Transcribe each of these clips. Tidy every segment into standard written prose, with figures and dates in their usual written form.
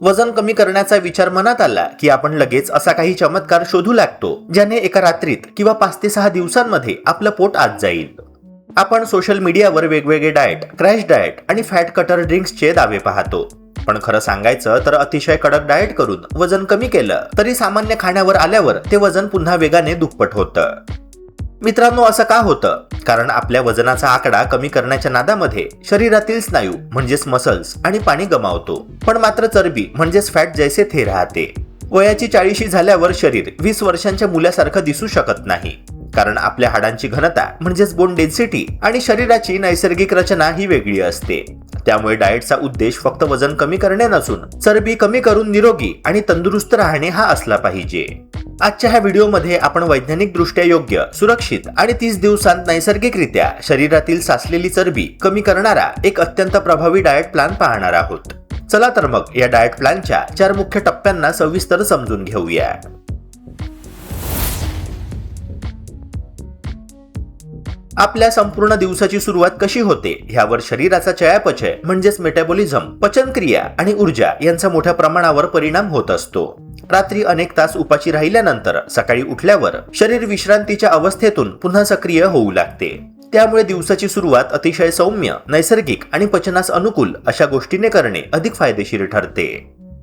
वजन कमी करण्याचा विचार मनात आला की आपण लगेच असा काही चमत्कार शोधू लागतो ज्याने एका रात्रीत किंवा 5 ते 6 दिवसांमध्ये आपलं पोट आत जाईल. आपण सोशल मीडियावर वेगवेगळे डाएट, क्रॅश डाएट आणि फॅट कटर ड्रिंक्सचे दावे पाहतो. पण खरं सांगायचं तर अतिशय कडक डाएट करून वजन कमी केलं तरी सामान्य खाण्यावर आल्यावर ते वजन पुन्हा वेगाने दुप्पट होतं. मित्रांनो, असं का होतं? कारण आपल्या वजनाचा आकडा कमी करण्याच्या नादामध्ये शरीरातील स्नायू म्हणजेच मसल्स आणि पाणी गमावतो, पण मात्र चरबी म्हणजेच फॅट जैसे थे राहते. वयाची 40 झाल्यावर शरीर 20 वर्षांच्या मुलासारखं दिसू शकत नाही, कारण आपल्या हाडांची घनता म्हणजेच बोन डेन्सिटी आणि शरीराची नैसर्गिक रचना ही वेगळी असते. त्यामुळे डाएटचा उद्देश फक्त वजन कमी करणे नसून चरबी कमी करून निरोगी आणि तंदुरुस्त राहणे हा असला पाहिजे. आजच्या ह्या व्हिडिओमध्ये आपण वैज्ञानिक दृष्ट्या योग्य, सुरक्षित आणि 30 दिवसांत नैसर्गिकरित्या शरीरातील साचलेली चरबी कमी करणारा एक अत्यंत प्रभावी डाएट प्लॅन पाहणार आहोत. चला तर मग या डाएट प्लॅनच्या 4 मुख्य टप्प्यांना सविस्तर समजून घेऊया. आपल्या संपूर्ण दिवसाची सुरुवात कशी होते ह्यावर शरीराचा चयापचय म्हणजेच मेटाबॉलिझम, पचनक्रिया आणि ऊर्जा यांचा मोठ्या प्रमाणावर परिणाम होत असतो. रात्री अनेक तास उपाशी राहिल्यानंतर सकाळी उठल्यावर शरीर विश्रांतीच्या अवस्थेतून पुन्हा सक्रिय होऊ लागते. त्यामुळे दिवसाची सुरुवात अतिशय सौम्य, नैसर्गिक आणि पचनास अनुकूल अशा गोष्टीने करणे अधिक फायदेशीर ठरते.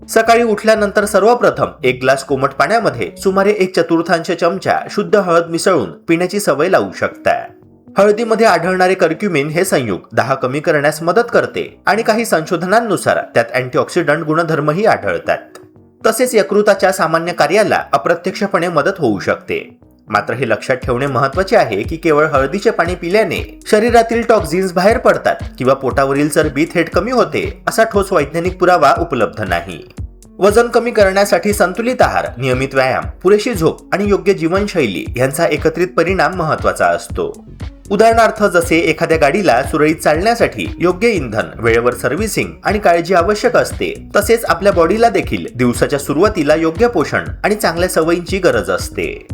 सकाळी उठल्यानंतर सर्वप्रथम एक ग्लास कोमट पाण्यामध्ये सुमारे 1/4 चमचा शुद्ध हळद मिसळून पिण्याची सवय लावू शकता. हळदीमध्ये आढळणारे कर्क्युमिन हे संयुग दाह कमी करण्यास मदत करते आणि काही संशोधनांनुसार त्यात अँटीऑक्सिडंट गुणधर्मही आढळतात. तसेच यकृताच्या सामान्य कार्याला अप्रत्यक्षपणे मदत होऊ शकते. मात्र हे लक्षात ठेवणे महत्त्वाचे आहे की केवळ हळदीचे पाणी पिल्याने शरीरातील टॉक्झिन्स बाहेर पडतात किंवा पोटावरील चरबी थेट कमी होते असा ठोस वैज्ञानिक पुरावा उपलब्ध नाही. वजन कमी करण्यासाठी संतुलित आहार, नियमित व्यायाम, पुरेशी झोप आणि योग्य जीवनशैली यांचा एकत्रित परिणाम महत्त्वाचा असतो. उदाहरणार्थ, जसे एखाद्या गाडीला सुरळीत चालण्यासाठी योग्य इंधन, वेळेवर सर्व्हिसिंग आणि काळजी आवश्यक असते, तसेच आपल्या बॉडीला देखील दिवसाच्या सुरुवातीला योग्य पोषण आणि चांगल्या सवयींची गरज असते.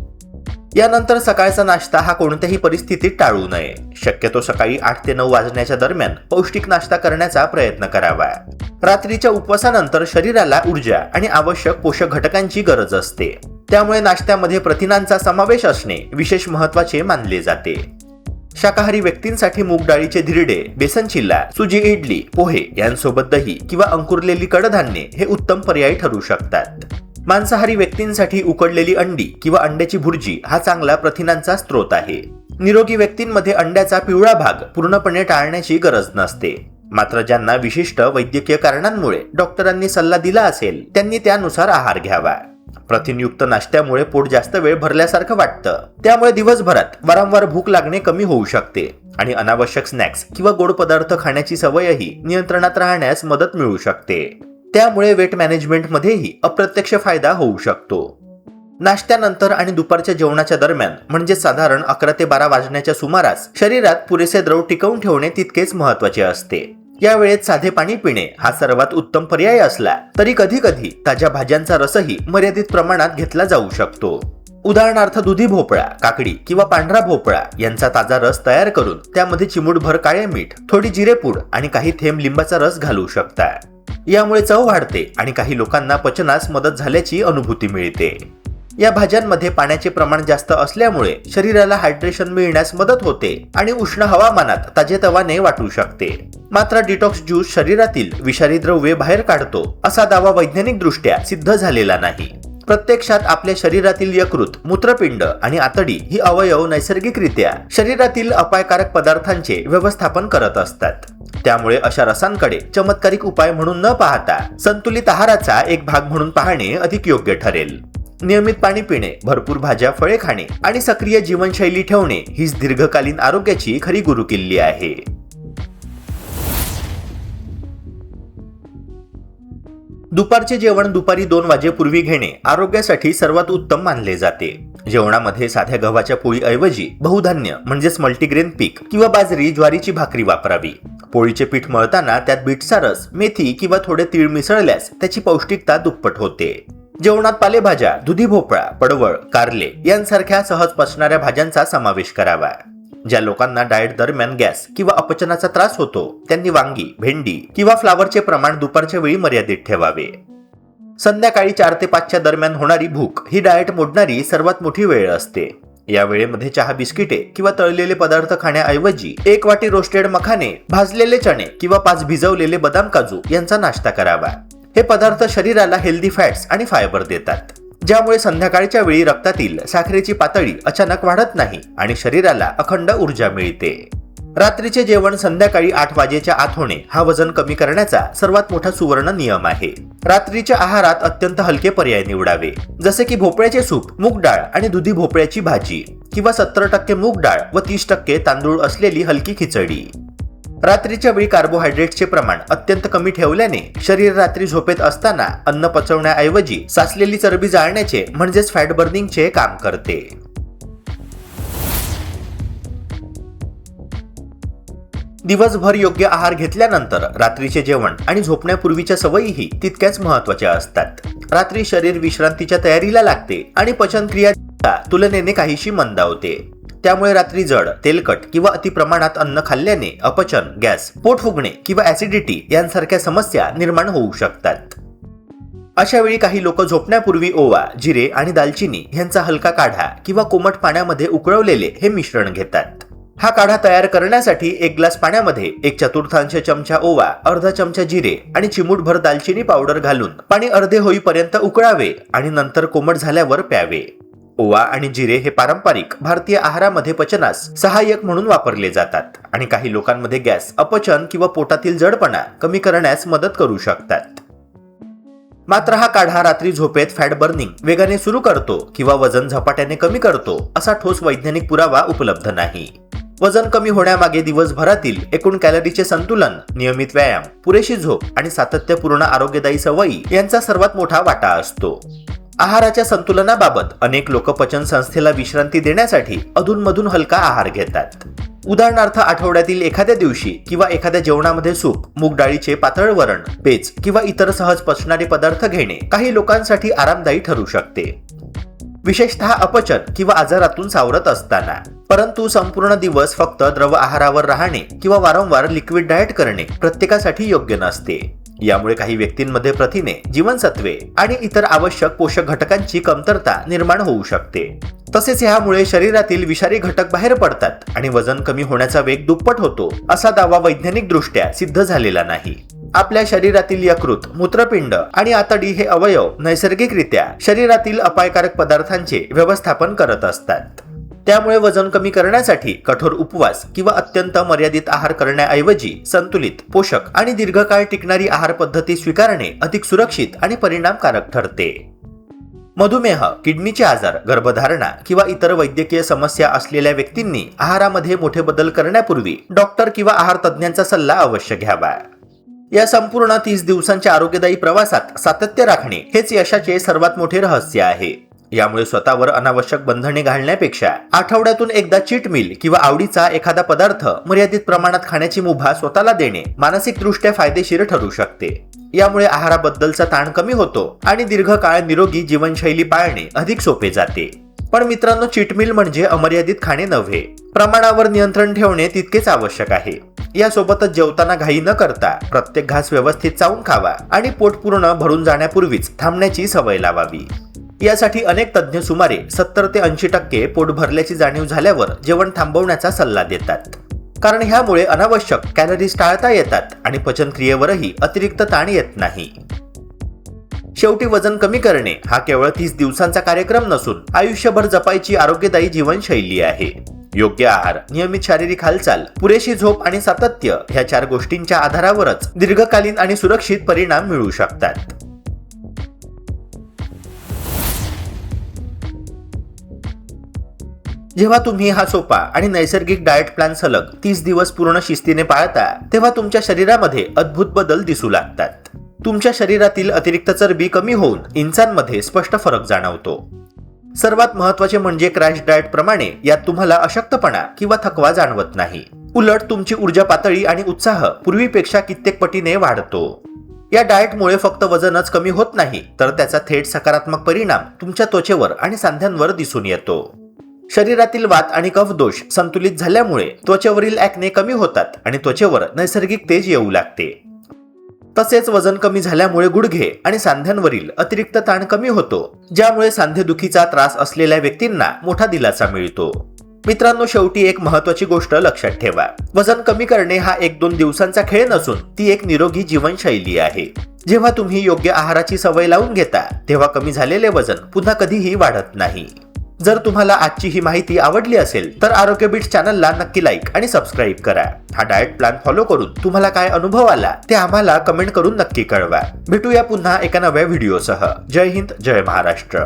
यानंतर सकाळचा नाश्ता हा कोणत्याही परिस्थितीत टाळू नये. शक्यतो सकाळी 8 ते 9 वाजण्याच्या दरम्यान पौष्टिक नाश्ता करण्याचा प्रयत्न करावा. रात्रीच्या उपवासानंतर शरीराला ऊर्जा आणि आवश्यक पोषक घटकांची गरज असते. त्यामुळे नाश्त्यामध्ये प्रथिनांचा समावेश असणे विशेष महत्त्वाचे मानले जाते. शाकाहारी व्यक्तींसाठी मूग डाळीचे धिरडे, बेसन चिल्ला, सुजी इडली, पोहे यांसोबत दही किंवा अंकुरलेली कडधान्ये हे उत्तम पर्याय ठरू शकतात. मांसाहारी व्यक्तींसाठी उकडलेली अंडी किंवा अंड्याची भुर्जी हा चांगला प्रथिनांचा स्रोत आहे. निरोगी व्यक्तींमध्ये अंड्याचा पिवळा भाग पूर्णपणे टाळण्याची गरज नसते. मात्र ज्यांना विशिष्ट वैद्यकीय कारणांमुळे डॉक्टरांनी सल्ला दिला असेल त्यांनी त्यानुसार आहार घ्यावा. प्रथिनयुक्त नाश्त्यामुळे पोट जास्त वेळ भरल्यासारखं वाटतं, त्यामुळे दिवसभरात वारंवार भूक लागणे कमी होऊ शकते आणि अनावश्यक स्नॅक्स किंवा गोड पदार्थ खाण्याची सवयही नियंत्रणात राहण्यास मदत मिळू शकते. त्यामुळे वेट मॅनेजमेंटमध्येही अप्रत्यक्ष फायदा होऊ शकतो. नाश्त्यानंतर आणि दुपारच्या जेवणाच्या दरम्यान म्हणजे साधारण 11 ते 12 वाजण्याच्या सुमारास शरीरात पुरेसे द्रव टिकवून ठेवणे तितकेच महत्त्वाचे असते. या वेळेत साधे पाणी पिणे हा सर्वात उत्तम पर्याय असला तरी कधी कधी ताज्या भाज्यांचा रसही मर्यादित प्रमाणात घेतला जाऊ शकतो. उदाहरणार्थ, दुधी भोपळा, काकडी किंवा पांढरा भोपळा यांचा ताजा रस तयार करून त्यामध्ये चिमूटभर काळे मीठ, थोडी जिरेपूड आणि काही थेंब लिंबाचा रस घालू शकता. यामुळे चव वाढते आणि काही लोकांना पचनास मदत झाल्याची अनुभूती मिळते. या भाज्यांमध्ये पाण्याचे प्रमाण जास्त असल्यामुळे शरीराला हायड्रेशन मिळण्यास मदत होते आणि उष्ण हवामानात ताजेतवाने वाटू शकते. मात्र डिटॉक्स ज्यूस शरीरातील विषारी द्रव्ये बाहेर काढतो असा दावा वैज्ञानिक दृष्ट्या सिद्ध झालेला नाही. प्रत्यक्षात आपल्या शरीरातील यकृत, मूत्रपिंड आणि आतडी ही अवयव नैसर्गिकरित्या शरीरातील अपायकारक पदार्थांचे व्यवस्थापन करत असतात. त्यामुळे अशा रसांकडे चमत्कारिक उपाय म्हणून न पाहता संतुलित आहाराचा एक भाग म्हणून पाहणे अधिक योग्य ठरेल. नियमित पाणी पिणे, भरपूर भाज्या, फळे खाणे आणि सक्रिय जीवनशैली ठेवणे हीच दीर्घकालीन आरोग्याची खरी गुरुकिल्ली आहे. दुपारचे जेवण दुपारी 2 वाजेपूर्वी घेणे आरोग्यासाठी सर्वात उत्तम मानले जाते. जेवणामध्ये साध्या गव्हाच्या पोळीऐवजी बहुधान्य म्हणजेच मल्टीग्रेन पीक किंवा बाजरी, ज्वारीची भाकरी वापरावी. पोळीचे पीठ मळताना त्यात बीटचा रस, मेथी किंवा थोडे तीळ मिसळल्यास त्याची पौष्टिकता दुप्पट होते. जेवणात पालेभाज्या, दुधी भोपळा, पडवळ, कारले यांसारख्या सहज पचणाऱ्या भाज्यांचा समावेश करावा. ज्या लोकांना डाएट दरम्यान गॅस किंवा अपचनाचा त्रास होतो त्यांनी वांगी, भेंडी किंवा फ्लावरचे प्रमाण दुपारच्या वेळी मर्यादित ठेवावे. संध्याकाळी 4 ते 5 च्या दरम्यान होणारी भूक ही डाएट मोडणारी सर्वात मोठी वेळ असते. या वेळेमध्ये चहा, बिस्किटे किंवा तळलेले पदार्थ खाण्याऐवजी 1 वाटी रोस्टेड मखाने, भाजलेले चणे किंवा 5 भिजवलेले बदाम, काजू यांचा नाश्ता करावा. हे पदार्थ शरीराला हेल्दी फॅट्स आणि फायबर देतात, ज्यामुळे संध्याकाळच्या वेळी रक्तातील साखरेची पातळी अचानक वाढत नाही आणि शरीराला अखंड ऊर्जा मिळते. रात्रीचे जेवण संध्याकाळी 8 वाजेच्या आत होणे हा वजन कमी करण्याचा सर्वात मोठा सुवर्ण नियम आहे. रात्रीच्या आहारात अत्यंत हलके पर्याय निवडावे, जसे की भोपळ्याचे सूप, मूग डाळ आणि दुधी भोपळ्याची भाजी किंवा 70% मूग डाळ व 30% तांदूळ असलेली हलकी खिचडी. रात्रीच्या वेळी कार्बोहायड्रेट्सचे प्रमाण अत्यंत कमी ठेवल्याने शरीर रात्री झोपेत असताना अन्न पचवण्याऐवजी साचलेली चरबी जाळण्याचे म्हणजेच फॅट बर्निंगचे काम करते. दिवसभर योग्य आहार घेतल्यानंतर रात्रीचे जेवण आणि झोपण्यापूर्वीच्या सवयीही तितक्याच महत्त्वाच्या असतात. रात्री शरीर विश्रांतीच्या तयारीला लागते आणि पचनक्रिया तुलनेने काहीशी मंदावते. त्यामुळे रात्री जड, तेलकट किंवा अतिप्रमाणात अन्न खाल्ल्याने अपचन, गॅस, पोट फुगणे किंवा ऍसिडिटी यांसारख्या समस्या निर्माण होऊ शकतात. अशा वेळी काही लोक झोपण्यापूर्वी ओवा, जिरे आणि दालचिनी यांचा हलका काढा किंवा कोमट पाण्यामध्ये उकळवलेले हे मिश्रण घेतात. हा काढा तयार करण्यासाठी 1 ग्लास पाण्यामध्ये 1/4 चमचा ओवा, अर्धा चमचा जिरे आणि चिमूटभर दालचिनी पावडर घालून पाणी अर्धे होईपर्यंत उकळावे आणि नंतर कोमट झाल्यावर प्यावे. ओवा आणि जिरे हे पारंपरिक भारतीय आहारामध्ये पचनास सहाय्यक म्हणून वापरले जातात आणि काही लोकांमध्ये गॅस, अपचन किंवा पोटातील जडपणा कमी करण्यास मदत करू शकतात. मात्र हा काढा रात्री झोपेत फॅट बर्निंग वेगाने सुरू करतो किंवा वजन झपाट्याने कमी करतो असा ठोस वैज्ञानिक पुरावा उपलब्ध नाही. वजन कमी होण्यामागे दिवसभरातील एकूण कॅलरीचे संतुलन, नियमित व्यायाम, पुरेशी झोप आणि सातत्यपूर्ण आरोग्यदायी सवयी यांचा सर्वात मोठा वाटा असतो. आहाराच्या संतुलनाबाबत अनेक लोक पचन संस्थेला विश्रांती देण्यासाठी अधूनमधून हलका आहार घेतात. उदाहरणार्थ आठवड्यातील एखाद्या दिवशी किंवा एखाद्या जेवणामध्ये सूप, मूग डाळीचे पातळ वरण, पेज किंवा इतर सहज पचणारे पदार्थ घेणे काही लोकांसाठी आरामदायी ठरू शकते, विशेषतः अपचन किंवा आजारातून सावरत असताना. परंतु संपूर्ण दिवस फक्त द्रव आहारावर राहणे किंवा वारंवार लिक्विड डाएट करणे प्रत्येकासाठी योग्य नसते. यामुळे काही व्यक्तींमध्ये प्रथिने, जीवनसत्वे आणि इतर आवश्यक पोषक घटकांची कमतरता निर्माण होऊ शकते. तसेच यामुळे शरीरातील विषारी घटक बाहेर पडतात आणि वजन कमी होण्याचा वेग दुप्पट होतो असा दावा वैज्ञानिक दृष्ट्या सिद्ध झालेला नाही. आपल्या शरीरातील यकृत, मूत्रपिंड आणि आतडी हे अवयव नैसर्गिकरित्या शरीरातील अपायकारक पदार्थांचे व्यवस्थापन करत असतात. त्यामुळे वजन कमी करण्यासाठी कठोर उपवास किंवा अत्यंत मर्यादित आहार करण्याऐवजी संतुलित, पोषक आणि दीर्घकाळ टिकणारी आहार पद्धती स्वीकारणे अधिक सुरक्षित आणि परिणामकारक ठरते. मधुमेह, किडनीचे आजार, गर्भधारणा किंवा इतर वैद्यकीय समस्या असलेल्या व्यक्तींनी आहारामध्ये मोठे बदल करण्यापूर्वी डॉक्टर किंवा आहार तज्ज्ञांचा सल्ला अवश्य घ्यावा. या संपूर्ण 30 दिवसांच्या आरोग्यदायी प्रवासात सातत्य राखणे हेच यशाचे सर्वात मोठे रहस्य आहे. यामुळे स्वतःवर अनावश्यक बंधने घालण्यापेक्षा आठवड्यातून एकदा चीट मील किंवा आवडीचा एखादा पदार्थ मर्यादित प्रमाणात खाण्याची मुभा स्वतःला देणे मानसिकदृष्ट्या फायदेशीर ठरू शकते. यामुळे आहाराबद्दलचा ताण कमी होतो आणि दीर्घकाळ निरोगी जीवनशैली पाळणे अधिक सोपे जाते. पण मित्रांनो, चीट मील म्हणजे अमर्यादित खाणे नव्हे. प्रमाणावर नियंत्रण ठेवणे तितकेच आवश्यक आहे. यासोबतच जेवताना घाई न करता प्रत्येक घास व्यवस्थित चावून खावा आणि पोट पूर्ण भरून जाण्यापूर्वीच थांबण्याची सवय लावावी. यासाठी अनेक तज्ज्ञ सुमारे 70 ते 80% पोट भरल्याची जाणीव झाल्यावर जेवण थांबवण्याचा सल्ला देतात. कारण ह्यामुळे अनावश्यक कॅलरीज टाळता येतात आणि पचनक्रियेवरही अतिरिक्त ताण येत नाही. शेवटी वजन कमी करणे हा केवळ 30 दिवसांचा कार्यक्रम नसून आयुष्यभर जपायची आरोग्यदायी जीवनशैली आहे. योग्य आहार, नियमित शारीरिक हालचाल, पुरेशी झोप आणि सातत्य ह्या 4 गोष्टींच्या आधारावरच दीर्घकालीन आणि सुरक्षित परिणाम मिळू शकतात. जेव्हा तुम्ही हा सोपा आणि नैसर्गिक डाएट प्लॅन सलग 30 दिवस पूर्ण शिस्तीने पाळता, तेव्हा तुमच्या शरीरामध्ये अद्भुत बदल दिसू लागतात. तुमच्या शरीरातील अतिरिक्त चरबी कमी होऊन इंचांमध्ये स्पष्ट फरक जाणवतो. सर्वात महत्त्वाचे म्हणजे क्रॅश डाएट प्रमाणे यात तुम्हाला अशक्तपणा किंवा थकवा जाणवत नाही. उलट तुमची ऊर्जा पातळी आणि उत्साह पूर्वीपेक्षा कित्येक पटीने वाढतो. या डाएटमुळे फक्त वजनच कमी होत नाही, तर त्याचा थेट सकारात्मक परिणाम तुमच्या त्वचेवर आणि सांध्यांवर दिसून येतो. शरीरातील वात आणि कफ दोष संतुलित झाल्यामुळे त्वचेवरील ॲक्ने कमी होतात आणि त्वचेवर नैसर्गिक तेज येऊ लागते. तसेच वजन कमी झाल्यामुळे गुडघे आणि सांध्यांवरील अतिरिक्त ताण कमी होतो, ज्यामुळे सांधेदुखीचा त्रास असलेल्या व्यक्तींना मोठा दिलासा मिळतो. मित्रांनो, शेवटी एक महत्त्वाची गोष्ट लक्षात ठेवा. वजन कमी करणे हा 1-2 दिवसांचा खेळ नसून ती एक निरोगी जीवनशैली आहे. जेव्हा तुम्ही योग्य आहाराची सवय लावून घेता तेव्हा कमी झालेले वजन पुन्हा कधीही वाढत नाही. जर तुम्हाला आजची ही माहिती आवडली असेल तर आरोग्य बीट्स चॅनलला नक्की लाईक आणि सबस्क्राईब करा. हा डाएट प्लॅन फॉलो करून तुम्हाला काय अनुभव आला ते आम्हाला कमेंट करून नक्की कळवा. भेटूया पुन्हा एका नव्या व्हिडिओसह. जय हिंद, जय महाराष्ट्र.